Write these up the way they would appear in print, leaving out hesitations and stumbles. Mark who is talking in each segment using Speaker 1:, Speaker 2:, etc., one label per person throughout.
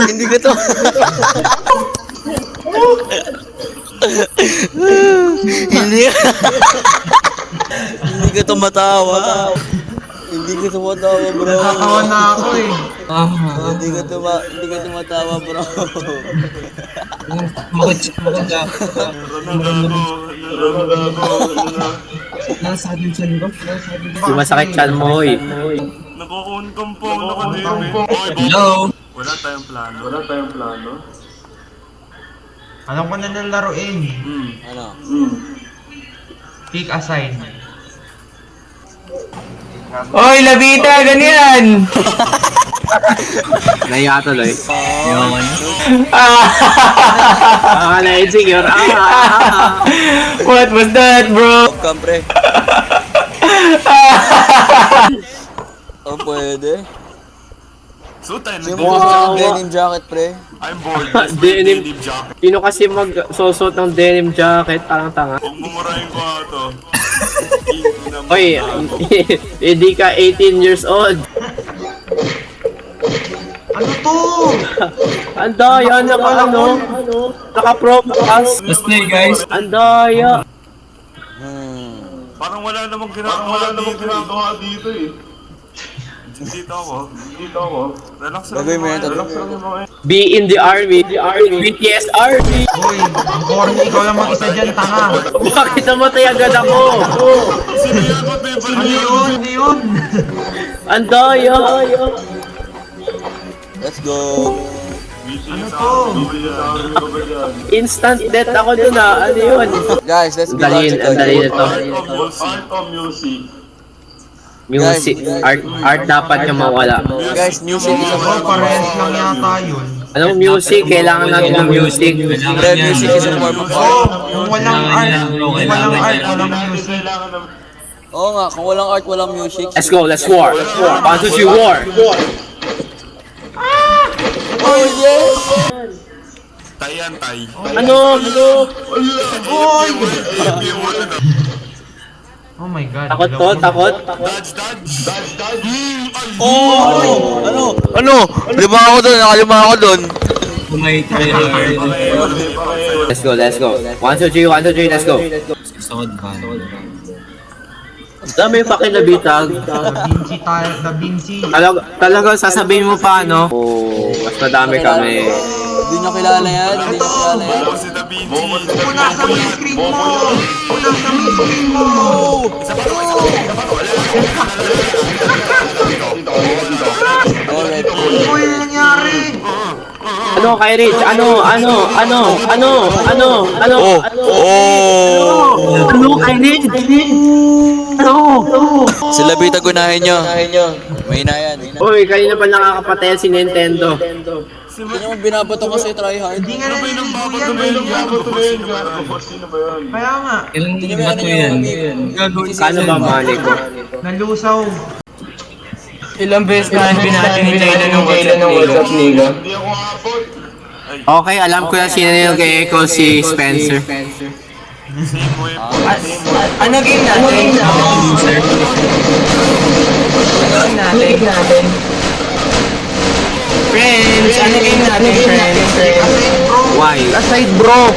Speaker 1: Hindi ko to. Hindi. Hindi ko to matawa. Hindi ko to matawa, bro.
Speaker 2: Natatawa na ako eh.
Speaker 1: Hindi ko to matawa, bro.
Speaker 3: Di masakit chan mo, oy.
Speaker 4: Nako-uncom po, naka-DM.
Speaker 3: Hello?
Speaker 4: Wala tayong plano.
Speaker 2: Alam ko na lalaroin.
Speaker 1: Ano?
Speaker 2: Pick a side.
Speaker 3: Oy, labita, ganyan! Naiya tuloy. Na-insecure. What was that, bro?
Speaker 1: Come, pre. Oh, pwede.
Speaker 4: So tayo,
Speaker 1: Sino mo gusto ng denim jacket, pre?
Speaker 4: I'm bored.
Speaker 3: Denim.
Speaker 4: Denim jacket.
Speaker 3: Sino kasi mag-susot ng denim jacket? Parang tanga.
Speaker 4: Huwag mumurahin ko nga to.
Speaker 3: Oy, hindi ka 18 years old.
Speaker 2: Ano to?
Speaker 3: Ang daya na naka-prop pass. Let's play, guys. Ang daya.
Speaker 4: Parang wala namang ginagawa dito eh. Dito ako. Relax lang.
Speaker 1: Gagawin mo yan,
Speaker 4: Relax
Speaker 1: tatlo.
Speaker 4: lang yung mga
Speaker 3: Be in the army. BTS Army.
Speaker 2: Uy, ang corny, ikaw lang mag-isa dyan, tanga.
Speaker 3: Bakit namatay agad ako?
Speaker 4: sinayagot na yung
Speaker 2: Ano yun? Ano yun?
Speaker 3: Ang daya.
Speaker 1: Let's go.
Speaker 2: Ano to?
Speaker 3: Instant death ako dun ah. Ano yun?
Speaker 1: Guys, let's be
Speaker 3: Ang
Speaker 1: logical.
Speaker 3: dali nito.
Speaker 4: Art of music.
Speaker 3: Music. Art dapat yung mawala.
Speaker 1: Guys, music is a
Speaker 2: Bro,
Speaker 1: form of
Speaker 2: parehas lang yata yun.
Speaker 3: Anong music? Kailangan natin ng music.
Speaker 1: Pre, music is a form of art.
Speaker 2: Oh, kung walang walang music.
Speaker 1: Oo nga, kung walang art, walang music.
Speaker 3: Let's go, let's war. 1, 2, 3, war.
Speaker 1: Oh, yes!
Speaker 4: Tayan.
Speaker 3: Ano?
Speaker 2: Oh my god.
Speaker 3: Takot to, takot.
Speaker 4: Dodge.
Speaker 1: Ano? Lima ako doon, nakalima ako doon.
Speaker 3: Let's go. 1, 2, 3, let's go. Dami yung pakilabitag.
Speaker 2: Da Vinci.
Speaker 3: Talaga sasabihin mo pa, no? Oh, mas madami kami.
Speaker 1: Hindi nyo kilala yan, hindi nyo kilala yan.
Speaker 4: Bobo si Da Vinci.
Speaker 2: Punas sa may screen mo! Punas sa may screen mo!
Speaker 1: Alright.
Speaker 2: Ano yung nangyari?
Speaker 3: Ano kay Rich? Ano? Ano kay Rich?
Speaker 1: Sila Bita, gunahin nyo. Mahina yan.
Speaker 3: Uy, kanina pa nakakapatay si Nintendo.
Speaker 1: Hindi nyo binabato kasi try hard.
Speaker 2: Hindi nga naliligo yan. Kaya nga,
Speaker 1: Hindi nyo may ano yan.
Speaker 3: Kano ba mali ko?
Speaker 2: nalusaw.
Speaker 5: Ilang beses na natin hinihila ng WhatsApp nila.
Speaker 4: Hindi ako abot.
Speaker 3: Okay, alam ko na sino yung kay Echo, si Spencer.
Speaker 5: Ano game natin? Loser. Ano game natin? Friends, ano game natin, friends?
Speaker 3: Why?
Speaker 2: Aside bro.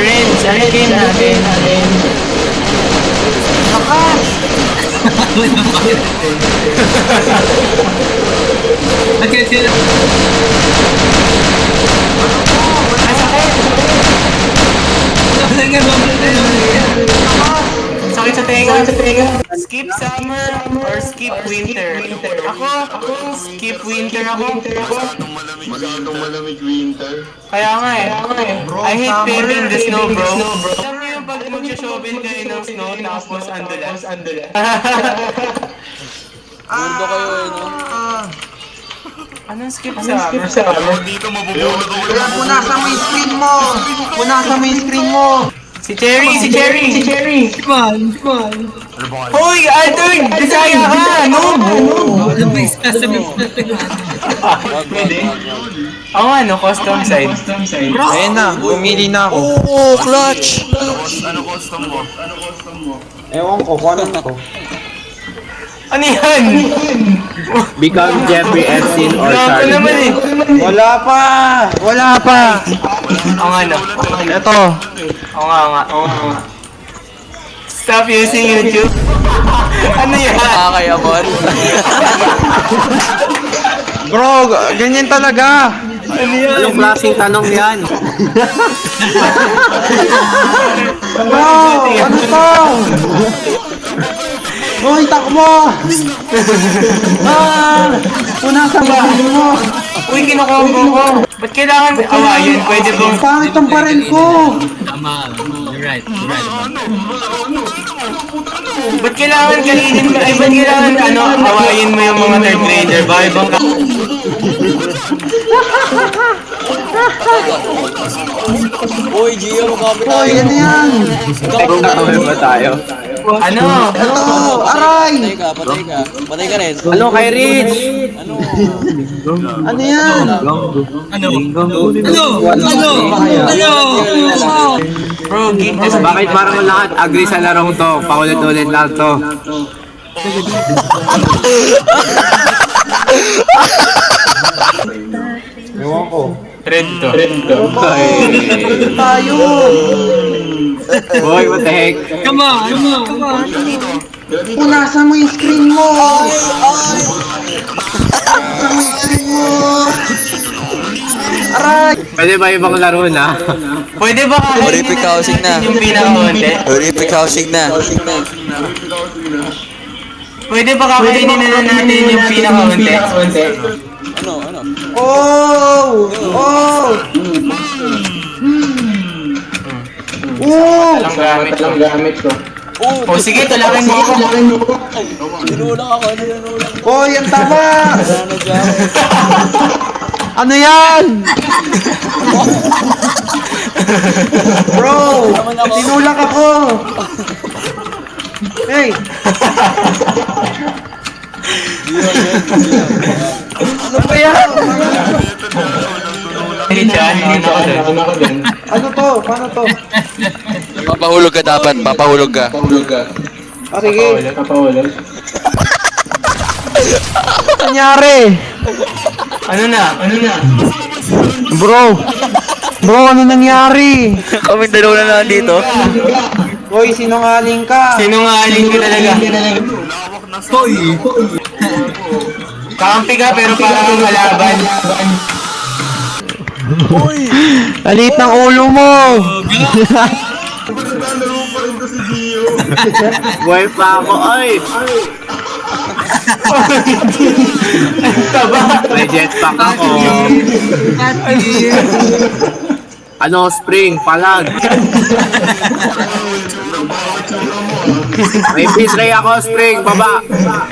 Speaker 5: Friends, ano game natin? Sakit sa tenga. Skip summer or skip winter? Ako skip winter ako.
Speaker 4: Masyadong malamig winter.
Speaker 5: Kaya nga eh.
Speaker 2: Bro,
Speaker 5: I hate
Speaker 2: summer.
Speaker 5: paving the snow, bro. Alam niyo yung pag mag-shovel kayo ng snow tapos andulas.
Speaker 1: Burdo kayo eh, no?
Speaker 5: Anong skip summer?
Speaker 4: Dito mabubulog ako.
Speaker 2: Punas sa may screen mo! Punas sa may screen mo!
Speaker 5: Si Cherry!
Speaker 4: Ano ba kayo?
Speaker 5: Hoy, Aldoy! Bisaya ka! Noob! Ako ano, custom side.
Speaker 2: Ayun na, pumili na ako.
Speaker 1: Oo, clutch!
Speaker 4: Ano custom mo?
Speaker 3: Ewan ko, kung ano ko.
Speaker 5: Ano yan?
Speaker 3: Become Jeffrey Epstein or
Speaker 5: Wala pa
Speaker 3: Charlie.
Speaker 5: naman eh.
Speaker 2: Wala pa! Wala pa!
Speaker 5: Oo nga no.
Speaker 2: Ito.
Speaker 5: Oo nga. Stop using YouTube. Ano yan?
Speaker 1: Nakakayamon.
Speaker 2: Bro, ganyan talaga.
Speaker 3: Anong klaseng tanong yan?
Speaker 2: Bro, ano to? Hoy, takbo! Punasan ba mo?
Speaker 5: Uy, kinukombo ko. Ba't kailangan awayin? Pwede bang...
Speaker 2: Pangit ang baril ko!
Speaker 5: Ba't kailangan kalinin mo? Ay, ba't kailangan awayin mo yung mga third grader? Bakit bang ka...
Speaker 1: Uy, Gio, magkapit
Speaker 2: Hoy, ano yan?
Speaker 3: Kung ba tayo?
Speaker 5: Ano?
Speaker 2: Ito, aray!
Speaker 1: Patay ka rin.
Speaker 3: Ano kay Rich?
Speaker 2: Ano yan?
Speaker 5: Bro, game just...
Speaker 3: Bakit parang lahat agree sa larong to? Paulit-ulit lang to.
Speaker 5: Red to.
Speaker 2: Tayo!
Speaker 3: Boy, what the heck?
Speaker 2: Punasan mo yung screen mo! Punasan mo yung screen mo! Aray!
Speaker 3: Pwede ba ibang laro na?
Speaker 5: Pwede ba
Speaker 1: Horrific housing na.
Speaker 5: yung pinakaunti?
Speaker 1: Horrific housing na.
Speaker 5: Pwede ba kakainin na natin yung pinakaunti?
Speaker 1: Ano?
Speaker 2: Oh! Oh! Oh!
Speaker 5: Lang gamit ko. O sige, talakin mo ako.
Speaker 1: Ninulang ako.
Speaker 2: Hoy, ang taba!
Speaker 1: Ano dyan?
Speaker 2: Ano yan? Bro! Tinulak ako! Hey! Ano ba yan?
Speaker 5: Hey, Chan, ano ako din?
Speaker 2: Ano to? Paano to?
Speaker 1: Papahulog ka dapat. Papahulog ka.
Speaker 2: Ah, sige.
Speaker 5: Kapahulog.
Speaker 2: Nangyari?
Speaker 5: Ano na?
Speaker 2: Bro! Bro, ano nangyari?
Speaker 1: Kaming dalawa na lang dito.
Speaker 2: Hoy, sinungaling ka!
Speaker 5: Sinungaling ka talaga. Kakampi ka pero parang ang kalaban.
Speaker 2: Alit ng ulo mo!
Speaker 3: Boy pa ako, ay! May jetpack ako. Ano, spring, palag. May fish ray ako, spring, baba.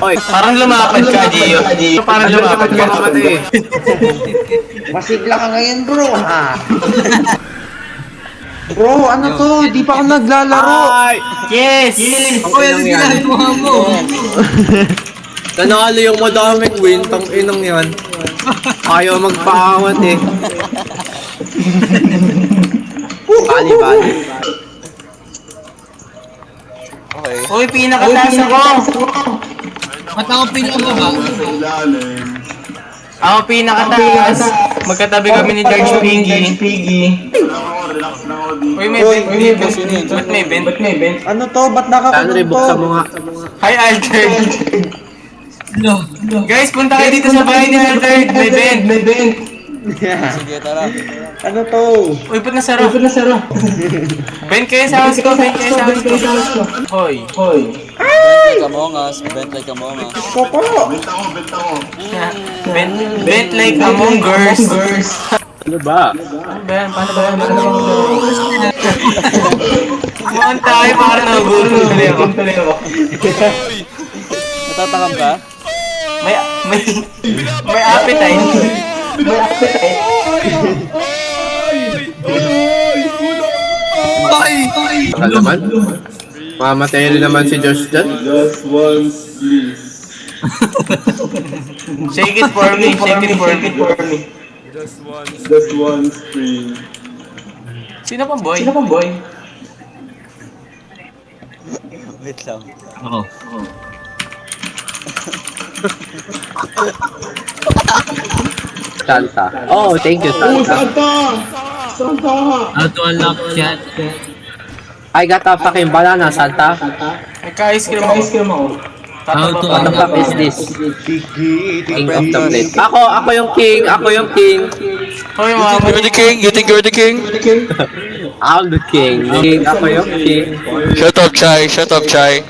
Speaker 3: Oy,
Speaker 5: Parang lumapad ka, Gio. Parang lumapad ka.
Speaker 3: kapatid.
Speaker 2: Masigla ka ngayon, bro, ha? Bro, ano to? Di pa ako naglalaro.
Speaker 3: Ay!
Speaker 5: Yes!
Speaker 3: Oy, ano ginagawa mo? Nanalo yung madaming win, tang inang yan. Ayaw magpaawat eh. Bali.
Speaker 1: Okay.
Speaker 5: Uy, pinakataas ako! Ako pinakataas. Magkatabi kami ni George Piggy. Uy, may vent. Ba't may vent?
Speaker 2: Ano to? Ba't nakakulong
Speaker 3: Henry, buksan mo
Speaker 2: to?
Speaker 3: nga.
Speaker 5: Hi, Altered. Guys, punta kayo dito sa bahay ni Altered. May vent.
Speaker 1: Sige, tara.
Speaker 2: Ano to?
Speaker 5: Uy, ba't nasara? Vent kayo sa house ko. Hoy.
Speaker 1: Bent like Among Us.
Speaker 2: Popo!
Speaker 5: Vent like Among Us.
Speaker 3: Ano ba?
Speaker 5: Paano ba yan? Kumaan tayo para nagugutom tuloy ako.
Speaker 1: Natatakam ka?
Speaker 5: May appetite.
Speaker 3: Takal naman. Mamatay rin naman si Josh dyan.
Speaker 4: Just once, please.
Speaker 5: Shake it for me.
Speaker 4: Just one screen.
Speaker 5: Sino pang boy?
Speaker 1: Wait lang.
Speaker 3: Santa. Oh, thank you, Santa.
Speaker 6: How to unlock chat?
Speaker 3: I got a fucking banana, Santa.
Speaker 5: Nagka-ice cream ako.
Speaker 6: How to
Speaker 3: What the fuck is this? King of the plate. Ako yung king.
Speaker 5: Hoy, mga
Speaker 1: You're the king? You think you're the king?
Speaker 3: I'm the king. Ako yung king.
Speaker 1: Shut up, Chai. Shut up, Chai.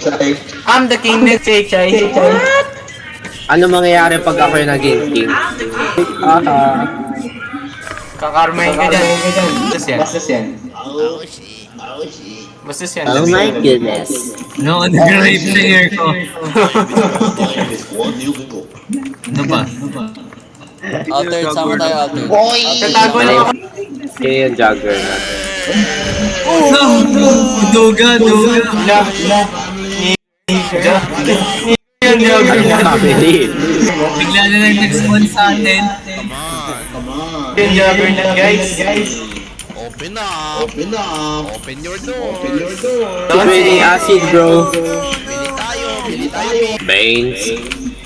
Speaker 5: I'm the king, let's say, Chay.
Speaker 3: Ano mangyayari pag ako yung naging king?
Speaker 5: Kakarmahin ka dyan. Bastos yan. Bastos yan.
Speaker 3: Oh my goodness.
Speaker 6: No, nag-rape sa ear ko. Ano ba?
Speaker 1: Altered, sama tayo, altered.
Speaker 5: Katago lang ako.
Speaker 3: Kaya yung jugger na.
Speaker 6: Duga.
Speaker 5: Yan,
Speaker 3: Family.
Speaker 6: Bigla na lang nag-spawn sa atin.
Speaker 5: Yan, jogger na, guys.
Speaker 1: Open up. Open your door.
Speaker 3: Raining acid, bro.
Speaker 1: Bili tayo.
Speaker 3: Baines.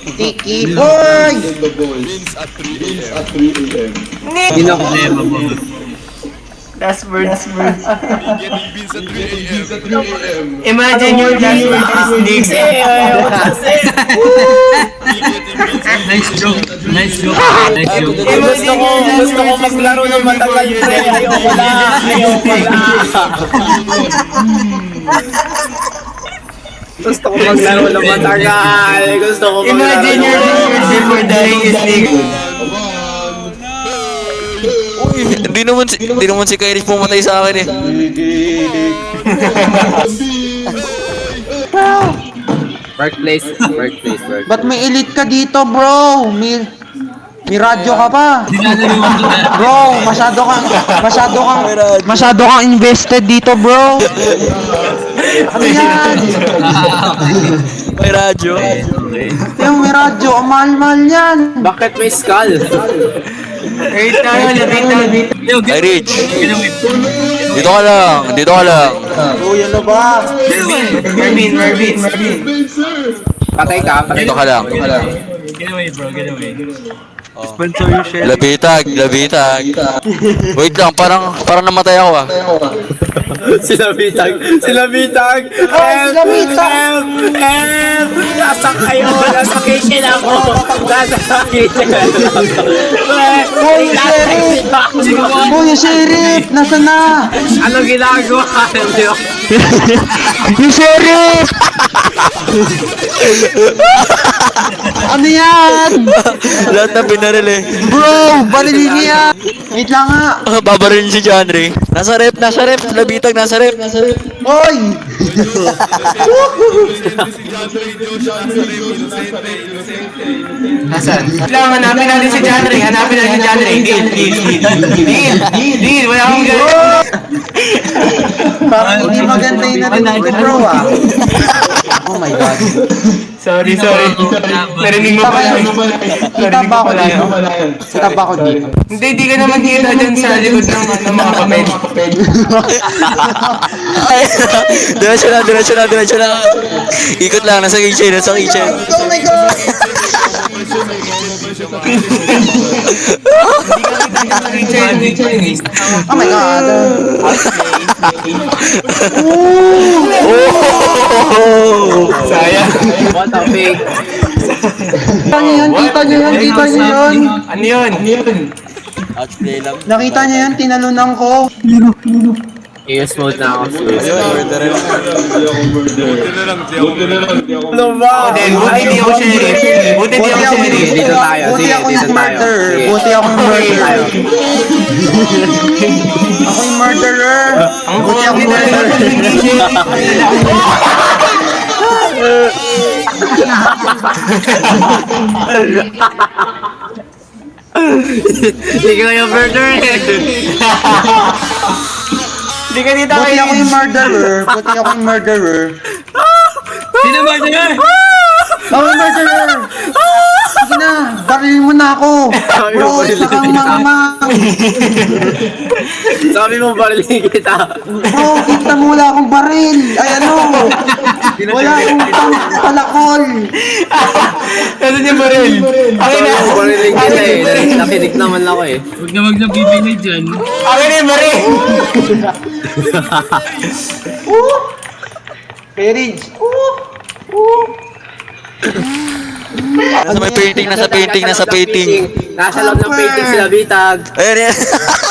Speaker 2: Tiki boy!
Speaker 3: Sino ko?
Speaker 5: Last word. Imagine your last word is Nick.
Speaker 6: Nice joke.
Speaker 3: Gusto ko maglaro ng matagal. Ayoko na. Gusto ko maglaro ng matagal.
Speaker 5: Imagine your last word before dying is Nick.
Speaker 1: Hindi naman si Kairis pumatay sa akin eh.
Speaker 3: Workplace.
Speaker 2: Ba't may elite ka dito, bro? May radyo ka pa. Bro, masyado kang invested dito, bro. Ano yan?
Speaker 1: May radyo.
Speaker 2: Yung may radyo, ang mahal-mahal yan.
Speaker 3: Bakit may skull?
Speaker 5: Wait tayo, labit.
Speaker 1: Hey, Rich. Dito ka lang.
Speaker 2: Oh, yan na ba?
Speaker 5: Marvin.
Speaker 3: Patay ka.
Speaker 1: Dito ka lang.
Speaker 6: Get away, bro. Get away.
Speaker 1: Labitag. Wait lang, parang namatay ako ah.
Speaker 3: Sila bitag. Nasa kayo. Nasa kitchen ako.
Speaker 2: Uy, sheriff! Nasaan na?
Speaker 3: Ano ginagawa?
Speaker 2: Yung sheriff! Ano yan?
Speaker 1: Lahat na binaril eh.
Speaker 2: Bro, balili niya! Wait lang nga.
Speaker 1: Babarilin si John Ray. Nasa rep. Labitag, nasa rep.
Speaker 2: Oy!
Speaker 5: Nasaan? Lang, hanapin natin si John Ray. Deal. Wala akong gano'n.
Speaker 2: Parang hindi maganda yung narinig ko, bro, ah. Oh my God.
Speaker 5: Sorry. Narinig mo pala.
Speaker 2: Kita ba ako dito? Kita ba ako dito?
Speaker 5: Hindi ka naman kita dyan sa likod ng mga papel.
Speaker 1: Diretso na. Ikot lang, nasa kitchen.
Speaker 2: Oh my God! Oh my God!
Speaker 5: Sayang.
Speaker 3: What a fake.
Speaker 2: Kita niyo yan.
Speaker 5: Ano yun?
Speaker 1: Outplay lang.
Speaker 2: Nakita niyo yan, tinalunan ko.
Speaker 3: AS mode na ako.
Speaker 5: Buti di ako sheriff.
Speaker 3: Dito tayo.
Speaker 2: Buti
Speaker 3: Sige,
Speaker 2: ako
Speaker 3: dito
Speaker 2: yung
Speaker 3: tayo.
Speaker 2: murderer.
Speaker 3: Sige.
Speaker 2: Buti ako yung murderer. Ako yung murderer.
Speaker 5: Ang
Speaker 2: Buti ako yung murderer.
Speaker 3: Hindi ko yung murder eh.
Speaker 5: Hindi ka dito
Speaker 2: Buti ako yung murderer.
Speaker 6: Sino ba niya?
Speaker 2: Ako yung murderer. Sige na, barilin mo na ako. Bro, isa kang mamang.
Speaker 3: Sabi mo barilin kita.
Speaker 2: Bro, kita mo wala akong baril. Ay ano. Wala utang sa lakol.
Speaker 5: Nasaan yung baril? Akin na!
Speaker 3: Ako bariling kita eh. Nakinig naman ako eh.
Speaker 6: Huwag na bibili dyan.
Speaker 5: Akin na yung baril!
Speaker 2: Perage.
Speaker 1: Nasa may painting, nasa painting, nasa painting.
Speaker 3: Nasa loob ng painting sila bitag.
Speaker 1: Ayun yan.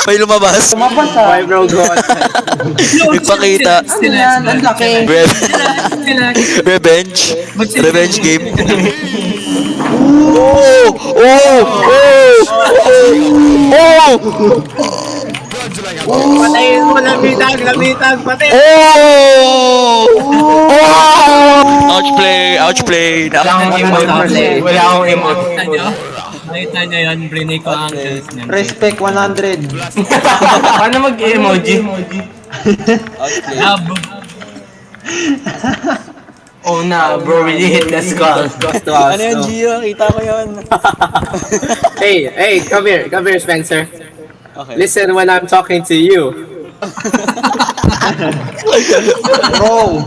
Speaker 1: May lumabas.
Speaker 2: Tumabas ha.
Speaker 3: Why bro God?
Speaker 1: Nagpakita.
Speaker 2: Ano yan? Ang laki.
Speaker 1: Revenge. Revenge game. Oh! Oh! Oh! Oh!
Speaker 3: Patayin mo na bitag, patayin.
Speaker 1: Oh! Oh! Ouch play, ouch play.
Speaker 5: Wala akong emote. Wala akong emote.
Speaker 6: Nakita niyo yun, brinay ko ang ankles niya.
Speaker 2: Respect 100.
Speaker 5: Paano mag-emoji?
Speaker 6: Love.
Speaker 5: Oh na, bro, really hit the skull.
Speaker 1: Ano yan, Gio? Kita ko yun.
Speaker 3: Hey, come here, Spencer.
Speaker 1: Okay.
Speaker 3: Listen when I'm talking to you.
Speaker 2: Bro.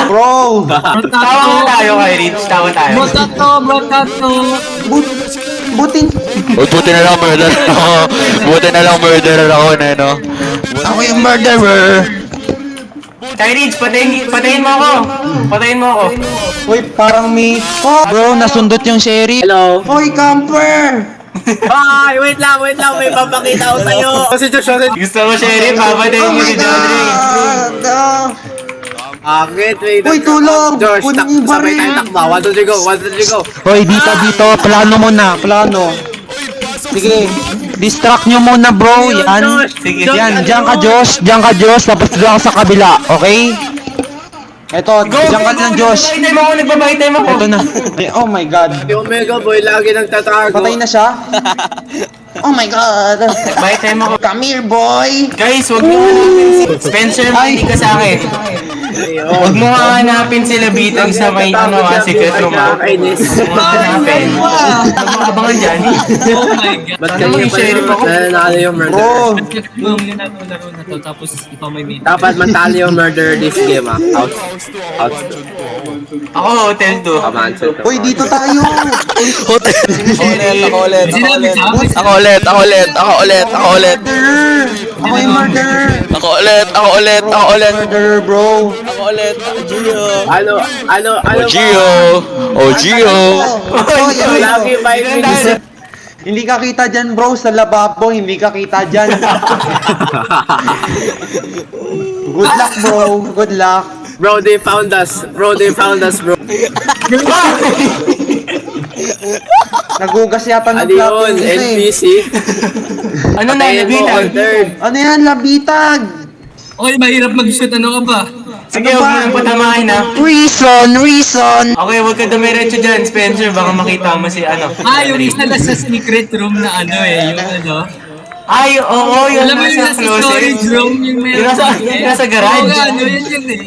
Speaker 2: Bro.
Speaker 5: Tawa tayo kay Rich, tawa tayo.
Speaker 6: Brotato.
Speaker 2: Butin.
Speaker 1: Buti na lang murder ako. Buti na lang murderer ako na, no? Ako yung murderer.
Speaker 5: Kay Rich, patayin mo ako. Patayin mo ako.
Speaker 2: Uy, parang may... Oh, bro, nasundot yung sheriff.
Speaker 3: Hello?
Speaker 2: Hoy, camper!
Speaker 3: Ay, wait lang, may papakita ko sa'yo. Kasi Joshua,
Speaker 5: Gusto mo, Sheriff? Papatayin mo si John Ray.
Speaker 3: akit, wait.
Speaker 2: Uy, tulong!
Speaker 3: Josh,
Speaker 2: Kunin yung
Speaker 3: sabay
Speaker 2: baril.
Speaker 3: tayo takba. 1, 2, 3, go. 1, 2, 3, go.
Speaker 2: Hoy, dito. Plano mo na, plano. Sige, distract nyo muna, bro. Yan.
Speaker 5: Sige.
Speaker 2: Yan, diyan ka, Josh. Tapos doon ka sa kabila, okay? Eto, diyan ka lang, Josh.
Speaker 5: Nagbabay time ako.
Speaker 2: Ito na. Ay, oh my God.
Speaker 3: Si Omega Boy lagi nagtatago.
Speaker 2: Patay na siya? Oh my God.
Speaker 5: Nagbabay time ako.
Speaker 2: Come here, boy.
Speaker 5: Guys, wag mo hanapin si Spencer, hindi ka sa akin. Wag mo hanapin sila bitag sa may secret room.
Speaker 3: Kainis.
Speaker 5: Wag mo hanapin. Abangan dyan.
Speaker 6: Oh my God.
Speaker 3: Ba't
Speaker 5: Ano
Speaker 3: kanina
Speaker 5: yung sheriff ako?
Speaker 3: nanalo yung murder?
Speaker 2: Bro.
Speaker 6: Mamaya na ito laro na to, tapos ikaw may meeting.
Speaker 3: Dapat matalo yung murder this game ah. Out.
Speaker 5: Ako, hotel 2.
Speaker 3: Kamanso to.
Speaker 2: Uy, dito tayo.
Speaker 1: Hotel.
Speaker 6: Sinabi sa akin.
Speaker 1: Ako ulit.
Speaker 2: Ako yung murderer.
Speaker 1: Ako ulit.
Speaker 2: Murderer, bro.
Speaker 1: Ako ulit. Gio.
Speaker 3: Ano
Speaker 1: Oh, Gio. Oh, Gio.
Speaker 3: Lagi 5 minutes.
Speaker 2: Hindi ka kita dyan, bro. Sa lababo, hindi ka kita dyan. Good luck, bro. Good luck.
Speaker 3: Bro, they found us, bro.
Speaker 2: Nagugas yata ng
Speaker 3: Ano yun?
Speaker 2: plato dito eh.
Speaker 3: NPC?
Speaker 5: Ano na,
Speaker 3: Patayin mo
Speaker 5: nabitag?
Speaker 3: on third.
Speaker 2: Ano yan, labitag?
Speaker 6: Okay, mahirap mag-shoot. Ano ka ba?
Speaker 5: Sige, huwag mo nang patamahin ha.
Speaker 2: Reason.
Speaker 5: Okay, huwag ka dumiretso dyan, Spencer. Baka makita mo si ano.
Speaker 6: Yung isa na sa secret room na ano yung ano.
Speaker 5: Ay, oo, yun
Speaker 6: Alam mo yung
Speaker 5: nasa
Speaker 6: nasa storage
Speaker 5: closet.
Speaker 6: room, yung may...
Speaker 5: Yung nasa garage.
Speaker 6: Oo nga, ano yun eh.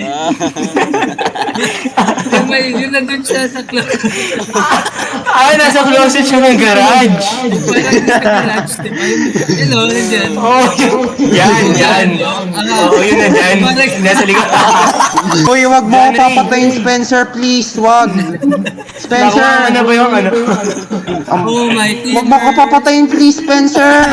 Speaker 6: Yung may, yun nandun siya sa closet.
Speaker 5: Ay, nasa closet siya ng garage.
Speaker 6: Parang sa garage, diba? Hello, nandiyan.
Speaker 5: Oh, yan. Oo, yun na dyan. Nasa likod.
Speaker 2: Uy, wag mo ako papatayin, Spencer, please. Wag. Spencer.
Speaker 5: Nakuha na ba yung ano?
Speaker 6: Oh my God.
Speaker 2: Wag mo ako papatayin, please, Spencer.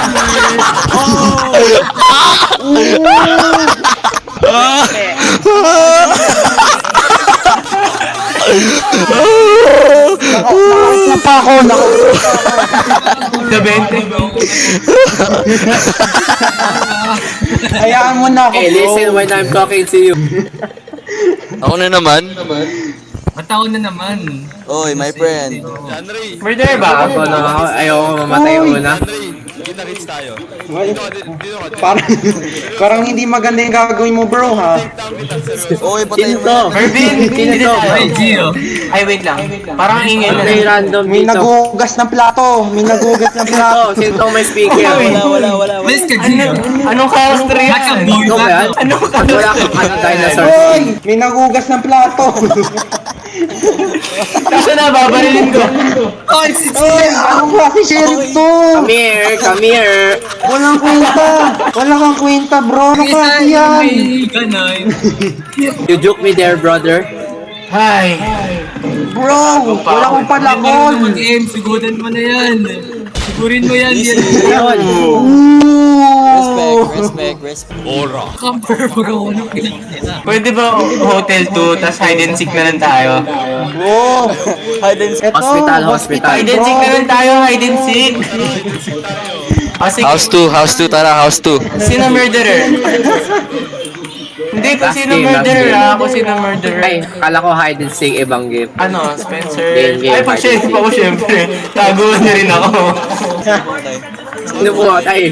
Speaker 2: Nakakita pa ako.
Speaker 5: The 20.
Speaker 2: Hayaan mo na ako,
Speaker 3: Hey, listen
Speaker 2: bro.
Speaker 3: when I'm talking to you.
Speaker 1: Ako na naman.
Speaker 6: Mataon na naman.
Speaker 1: Oy, my friend.
Speaker 5: Murder ba?
Speaker 3: Ako na ako, ayoko mamatay una.
Speaker 2: Parang hindi maganda yung gagawin mo, bro, ha?
Speaker 1: Oy,
Speaker 3: Sino to?
Speaker 5: Mervin!
Speaker 3: Sino to?
Speaker 6: Ay, Gio.
Speaker 5: Ay, wait lang. Parang ingay na.
Speaker 3: May random
Speaker 2: May
Speaker 3: dito.
Speaker 2: nagugas ng plato.
Speaker 3: Sino to may speaker?
Speaker 1: Wala.
Speaker 6: Malis ka, Gio.
Speaker 5: Anong character yan?
Speaker 6: Naka-boy
Speaker 3: Ito ba
Speaker 6: ba?
Speaker 3: yan?
Speaker 5: Anong
Speaker 3: Wala kang ano dinosaur.
Speaker 2: Hoy! May nagugas ng plato.
Speaker 5: Kaso na, babarilin ko.
Speaker 6: Oh, it's
Speaker 2: Hoy! Anong klase sheriff to?
Speaker 3: Come here.
Speaker 2: Walang kwenta. Wala kang kwenta, bro. Ano ka yan?
Speaker 6: May ganon.
Speaker 3: You joke me there, brother.
Speaker 5: Hi.
Speaker 2: Bro, wala kang
Speaker 6: Huwag
Speaker 2: palakol.
Speaker 6: mo mag-aim, sigudan mo na yan. Sigurin mo yan.
Speaker 3: Yun.
Speaker 2: Ooh.
Speaker 6: Camper, pag ako nung pinakita.
Speaker 5: Pwede ba hotel 2, tas hide and seek na lang tayo?
Speaker 2: Bro. Ito,
Speaker 3: Hospital.
Speaker 5: Hide and seek na lang tayo, hide and seek. O sige,
Speaker 1: House 2, tara, house 2.
Speaker 5: sino murderer? Hindi, kung sino murderer kung sino murderer.
Speaker 3: Ay, kala ko hide and seek ibang game.
Speaker 5: Ano, Spencer?
Speaker 3: Game,
Speaker 5: Ay, pag sheriff ako, syempre. Taguan na rin ako.
Speaker 3: Sino po? Ay.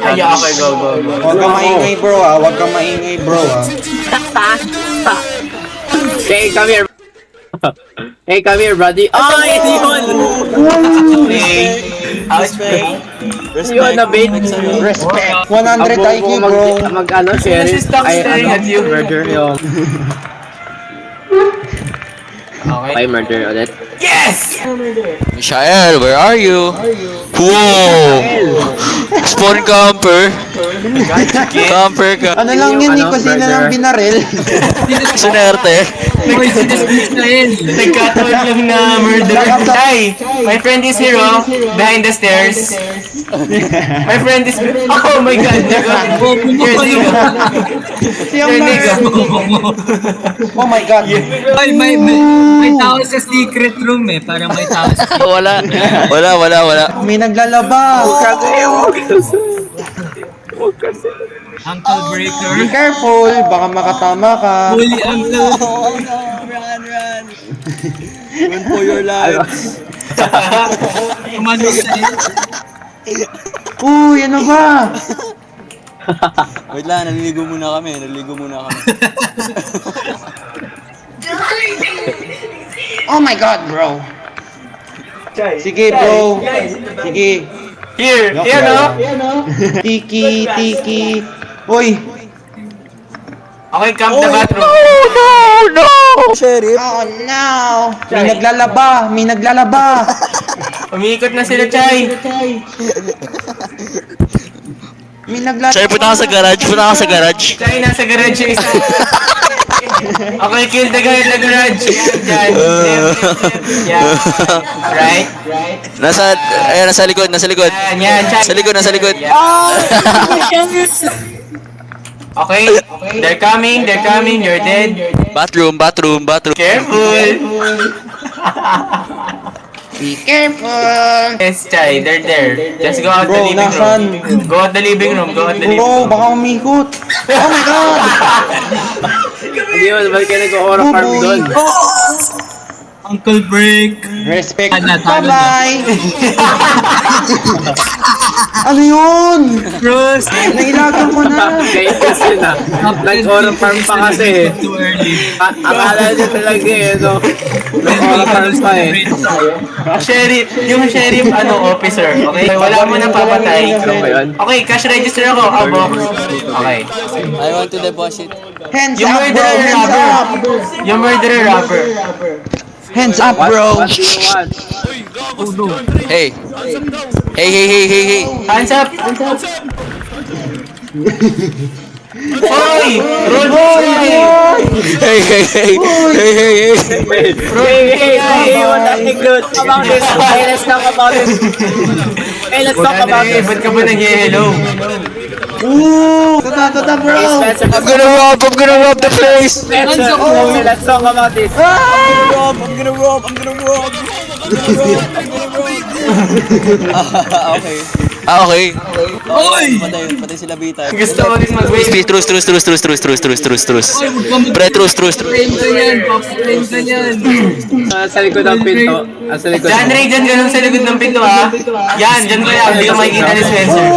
Speaker 5: Ay, okay, go.
Speaker 2: Huwag kang maingay, bro, ah. Huwag kang maingay, bro, ah.
Speaker 3: Hey, come here. Hey, come here, buddy. Ay, yun!
Speaker 5: Okay. Outbreak.
Speaker 3: Yun, na bait.
Speaker 2: Respect. 100 IQ, bro.
Speaker 3: Mag-ano, sheriff.
Speaker 5: Stop staring at you.
Speaker 3: Murder yung...
Speaker 5: Okay.
Speaker 3: Ay, murder ulit.
Speaker 5: Yes!
Speaker 1: Mishael, where are you? Whoa! Spawn camper. Camper ka.
Speaker 2: Ano lang yun, eh,
Speaker 3: Ano,
Speaker 2: kasi na
Speaker 3: burger.
Speaker 2: lang binaril.
Speaker 1: Sunerte.
Speaker 6: Uy, si Ismael.
Speaker 5: Nagkataon lang na murderer. Hi! My friend is here, behind the stairs. My friend is... Oh my God! You're nigga.
Speaker 2: Siyang
Speaker 5: You're nigga.
Speaker 2: Oh my God.
Speaker 6: Ay, may tao sa secret room eh. Parang may tao sa
Speaker 1: Wala.
Speaker 2: May naglalaba.
Speaker 6: Uncle Breaker.
Speaker 2: Be careful, baka makatama ka.
Speaker 6: Bully Uncle. Kumano sa'yo.
Speaker 2: Uy, ano ba?
Speaker 7: Wait lang, naliligo muna kami.
Speaker 2: Oh my God, bro. Sige, bro. Sige.
Speaker 5: Here, no?
Speaker 2: Tiki. Uy.
Speaker 5: Okay, come the bathroom.
Speaker 7: Sheriff,
Speaker 2: Oh no. May naglalaba.
Speaker 5: Umiikot na sila, Chay.
Speaker 2: May naglalaba.
Speaker 1: Chay, punta ka sa garage.
Speaker 5: Chay, nasa garage yung isa. Okay, kill the guy in the garage. Yan. Yan. Right?
Speaker 1: Nasa likod.
Speaker 5: Yan, Chay.
Speaker 1: Sa likod.
Speaker 5: Okay, they're coming, you're dead.
Speaker 1: Bathroom.
Speaker 5: Careful!
Speaker 2: Be careful.
Speaker 5: Yes, Chay, they're there. Just go out the
Speaker 2: Bro,
Speaker 5: living
Speaker 2: nasan?
Speaker 5: room. Go out the living room.
Speaker 2: Bro, baka umikot. Oh my God.
Speaker 3: Hindi yun, ba't kayo nag-aura farm doon?
Speaker 6: Uncle Break.
Speaker 2: Respect.
Speaker 6: Talo na.
Speaker 2: Bye-bye. Ano yun?
Speaker 6: Cross.
Speaker 2: Nailagan ko na.
Speaker 3: Kaya kasi na. Nag-aura farm pa kasi eh.
Speaker 6: Too early.
Speaker 3: Akala niya talaga eh, no? Nag-aura farm pa eh.
Speaker 5: Yung sheriff, officer. Okay, wala mo nang papatay.
Speaker 3: Ano ba yun?
Speaker 5: Okay, cash register ako. Abo. Okay.
Speaker 7: I want to deposit.
Speaker 2: Hands
Speaker 5: Yung
Speaker 2: up, bro.
Speaker 5: murderer
Speaker 2: Hands
Speaker 5: robber.
Speaker 2: up.
Speaker 5: Yung murderer robber.
Speaker 2: Hands up,
Speaker 3: What
Speaker 2: bro.
Speaker 3: do you want?
Speaker 1: Hey.
Speaker 5: Hands up! Hoy! Roll boy!
Speaker 1: Hey.
Speaker 3: Hey, what the heck, dude? About this. Hey, let's talk about this. Hey, let's talk about this.
Speaker 5: Ba't ka ba nag-hello?
Speaker 2: Ooh. Tuta, bro.
Speaker 3: Hey, Spencer,
Speaker 1: I'm gonna rob the place.
Speaker 3: Spencer, hey, let's talk about this.
Speaker 7: I'm gonna rob. Okay.
Speaker 1: Okay.
Speaker 7: Patay sila Bita.
Speaker 5: Gusto ko rin mag-wave.
Speaker 1: Truce. Pre, truce.
Speaker 6: Papatrain ka yan. Papatrain ka yan.
Speaker 3: Sa likod ng pinto. Sa likod.
Speaker 5: John Ray, dyan ganun sa likod ng pinto ha. Yan, dyan ko yan. Hindi ka makikita ni Spencer.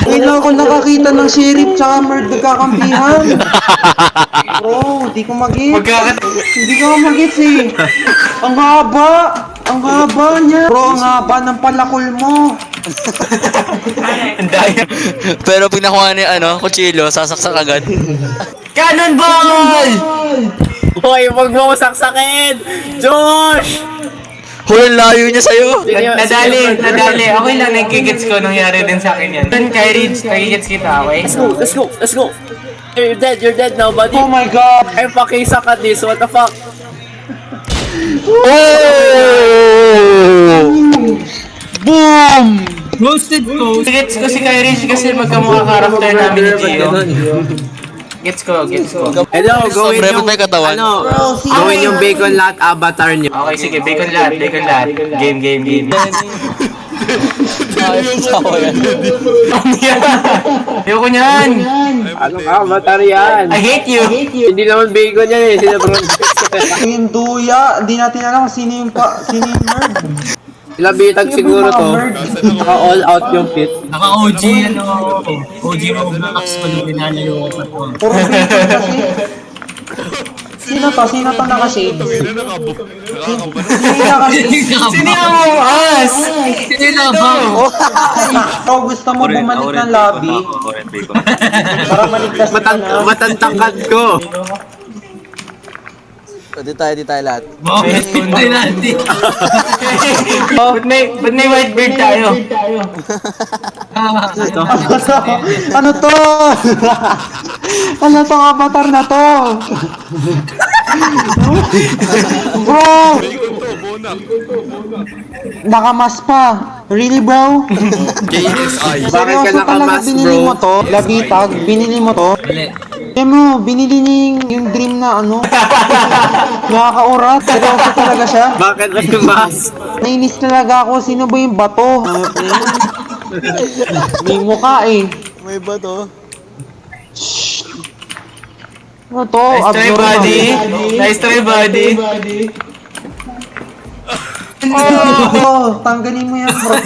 Speaker 2: Kailan ko nakakita ng sheriff tsaka nagkakampihan. Bro, di ko mag-gets. Hindi ko mag-gets eh. Ang haba niya. Bro, ang haba ng palakol mo.
Speaker 5: Ang daya.
Speaker 1: Pero pag nakuha ni kutsilyo, sasaksak agad.
Speaker 5: Cannonball!
Speaker 3: Hoy, wag mo saksakin! Josh!
Speaker 1: Hoy, ang layo niya sa'yo.
Speaker 5: Nadali. Okay lang, nagigits ko. Nangyari din sa akin yan. Kyrie, nagigits kita, okay?
Speaker 3: Let's go! You're dead now, buddy.
Speaker 2: Oh my god!
Speaker 3: I fucking suck at this, what the fuck?
Speaker 1: Oh! Boom!
Speaker 6: Roasted toast.
Speaker 5: Gets ko si Kyrie kasi magkamukha karakter namin ni Gio. Gets ko.
Speaker 3: Hello, gawin
Speaker 1: Sobrang
Speaker 3: yung,
Speaker 1: may katawan.
Speaker 3: gawin yung bacon lahat avatar nyo.
Speaker 5: Okay, sige, bacon lahat. Game.
Speaker 7: Ayos ako yan.
Speaker 5: Ayoko niyan.
Speaker 3: Anong avatar yan?
Speaker 5: I hate you.
Speaker 3: Hindi naman bacon yan eh, sila bro.
Speaker 2: Yung duya, di natin alam kung sino yung nerd.
Speaker 3: Sila bitag siguro to. Naka all out yung pit.
Speaker 6: Naka-OG, OG Roblox ko nung pinalayo ko pa to.
Speaker 2: Puro bacon kasi. Sino to nakashade? Sino nakashade?
Speaker 5: Sino yung Among Us?
Speaker 6: Sino ba?
Speaker 2: Ikaw gusto mo bumalik ng lobby para maligtas ka na.
Speaker 3: Matantangkad ko.
Speaker 7: Di tayo lahat.
Speaker 6: Bakit tayo natin?
Speaker 5: Ba't may white beard tayo?
Speaker 2: Ano to? Ano tong avatar na to? Bro! Nakamas pa. Really, bro?
Speaker 3: Bakit ka
Speaker 2: Seryoso talaga
Speaker 3: nakamas,
Speaker 2: binili
Speaker 3: bro?
Speaker 2: mo to? Labitag, binili mo to?
Speaker 6: Mali.
Speaker 2: Kaya mo, binili niya yung dream na ano? Nakakaurat. Seryoso talaga siya.
Speaker 3: Bakit mas?
Speaker 2: Nainis talaga ako. Sino ba yung bato? May mukha eh.
Speaker 7: May ba to?
Speaker 2: Ano to?
Speaker 5: Nice try, buddy.
Speaker 2: Oh, tanggalin mo yan, bro.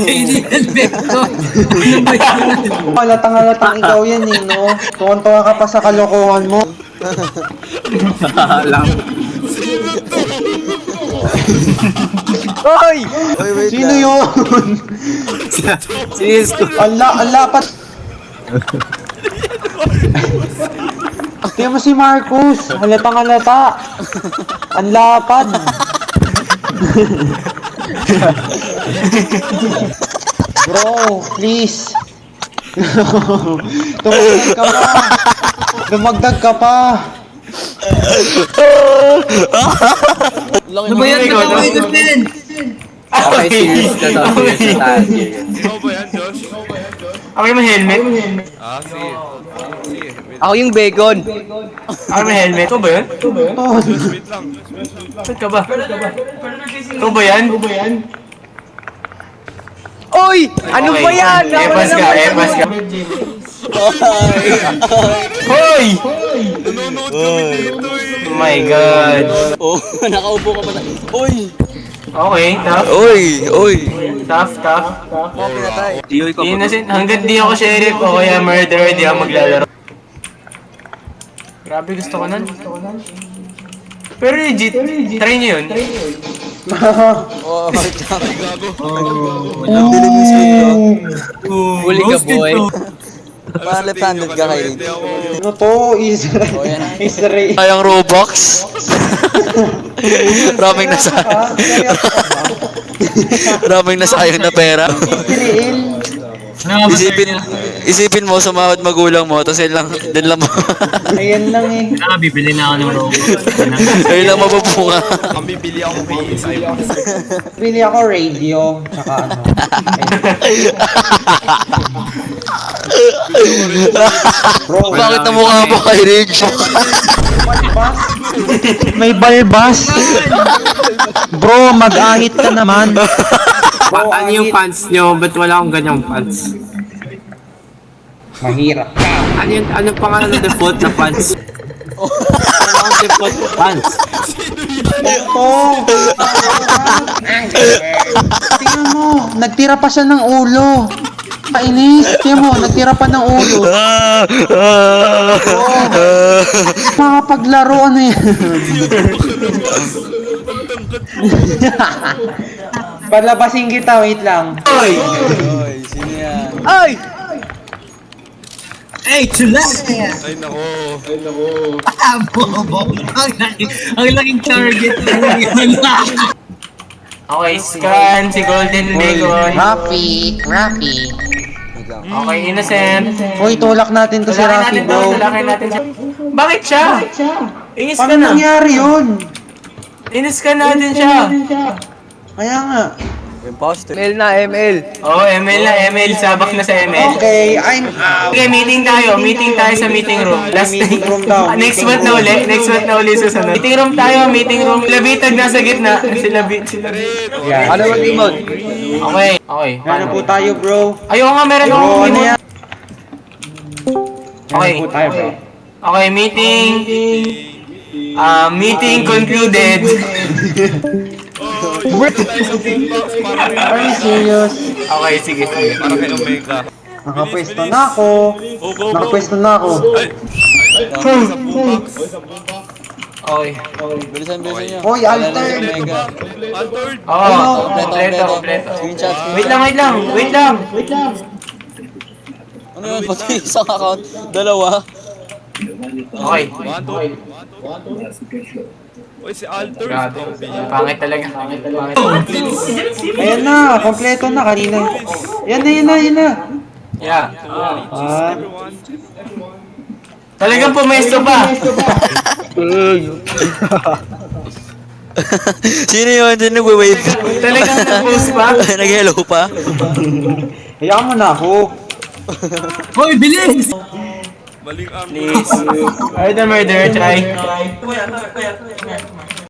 Speaker 2: Halatang ikaw yan eh, no? Tuwan-tuwa ka pa sa kalokohan mo.
Speaker 3: Alam.
Speaker 7: Oy, wait
Speaker 2: Sino
Speaker 7: lang.
Speaker 2: yun?
Speaker 3: Sis ko.
Speaker 2: Ang lapat. Tingnan mo si Marcus. Halatang-halata. Ang lapad. Bro, please. Dumagdag ka pa.
Speaker 7: Laki
Speaker 6: Ano
Speaker 7: mo.
Speaker 6: ba yan? Nakawin ko din!
Speaker 3: Okay, serious na to. Serious na tayo.
Speaker 4: Ikaw ba yan, Josh?
Speaker 5: Okay mo helmet?
Speaker 4: Sige.
Speaker 7: Ako yung bacon.
Speaker 5: Okay mo helmet? Ikaw ba yun?
Speaker 4: Wait lang.
Speaker 5: Saan ka ba? Ikaw ba yan?
Speaker 7: Oy! Ano ba yan?
Speaker 5: Epas ka. Hoy!
Speaker 4: Nanonood kami dito eh.
Speaker 5: Oh my god.
Speaker 7: Oh, nakaupo ka pa na. Oy!
Speaker 5: Okay, tough.
Speaker 1: Oy!
Speaker 5: Tough.
Speaker 7: Mga pinatay.
Speaker 5: Hanggat di ako sheriff o kaya murderer, di ako maglalaro. Grabe, gusto ko nun. Pero legit, try nyo yun.
Speaker 7: Oh,
Speaker 6: Dilim
Speaker 7: yung screen ko.
Speaker 3: Huli ka, boy.
Speaker 7: Parang left-handed ka kay
Speaker 4: Hindi ako.
Speaker 2: Ano to? Israel.
Speaker 1: Sayang Robux. Raming nasayang na pera. Isipin mo, sumahod magulang mo, tapos yun lang mo.
Speaker 2: Ayan lang eh.
Speaker 6: Bibili na ako ng Roblox.
Speaker 1: Ayun lang mapupunga.
Speaker 4: Kami bili ako PS5.
Speaker 2: Pili ako radio. Tsaka ano. Bro,
Speaker 1: Bakit na mukha mo kay Ridge?
Speaker 2: balbas? May balbas? Bro, mag-ahit ka naman.
Speaker 3: Ano yung pants nyo? Ba't wala akong ganyang pants?
Speaker 2: Mahirap.
Speaker 3: Ano pangalan ng default na pants? Wala akong default na pants.
Speaker 2: Oh! Tingnan mo, nagtira pa siya ng ulo. Kainis, tingnan mo, nagtira pa ng ulo. Makapaglaro ano yan. Palabasin kita, wait lang.
Speaker 7: Oy, sino yan?
Speaker 2: Ay!
Speaker 6: Hey, chillax!
Speaker 1: Ay, nako.
Speaker 6: Ah, bobo. Ang laking target.
Speaker 5: Okay, scan si Golden Bacon.
Speaker 2: Rafi.
Speaker 7: Wait lang.
Speaker 5: Okay, Innocent.
Speaker 2: Hoy, tulak natin to si
Speaker 5: Tulakin
Speaker 2: Rafi,
Speaker 5: natin to,
Speaker 2: bro.
Speaker 5: tulakin natin siya. Bakit siya? Inis ka
Speaker 2: Paano
Speaker 5: na.
Speaker 2: nangyari yun?
Speaker 5: Inis ka natin siya.
Speaker 2: Kaya nga.
Speaker 7: Imposter. ML na, ML.
Speaker 5: Oh, ML na, ML. Sabak na sa ML.
Speaker 2: Okay, I'm out.
Speaker 5: Okay, meeting tayo. Meeting tayo sa meeting room. Last
Speaker 2: Meeting room daw.
Speaker 5: Next month na uli. Next month na uli susunod. Meeting room tayo, meeting room. Sila Bitag nasa gitna. Sila
Speaker 2: Yeah.
Speaker 7: Ano ba, Timon?
Speaker 5: Okay, okay.
Speaker 2: Ano po tayo, bro?
Speaker 5: Ayaw nga, meron akong
Speaker 2: Bro, ano
Speaker 5: remote.
Speaker 2: yan?
Speaker 5: Okay.
Speaker 2: Ano po tayo, bro?
Speaker 5: Okay, meeting. Meeting concluded.
Speaker 2: Are you serious?
Speaker 5: Okay, sige, sige.
Speaker 1: Para kay Omega.
Speaker 2: Nakapwesto na ako. Nakapwesto na ako.
Speaker 5: Okay.
Speaker 7: Bilisan niyo.
Speaker 2: Hoy, alter.
Speaker 7: Omega.
Speaker 1: Altered.
Speaker 5: Oh,
Speaker 7: Kompleto.
Speaker 5: kompleto.
Speaker 7: Screenshot.
Speaker 5: Wait lang.
Speaker 7: Ano yun? Pati isang account. Dalawa.
Speaker 5: Okay.
Speaker 1: One, two. Uy, si Altered.
Speaker 5: Grabe. Pangit talaga. Pangit.
Speaker 2: Ayan na, kompleto na kanina. Yan na.
Speaker 5: Yeah.
Speaker 2: Ah,
Speaker 5: Talagang pumesto pa.
Speaker 7: Sino yun? Sino nagwe-wave?
Speaker 5: Talagang nag-post pa.
Speaker 7: Nag-hello pa?
Speaker 2: hayaan mo na ako.
Speaker 6: Hoy, bilis!
Speaker 1: Maling arm.
Speaker 5: Please. Are the murderer, try.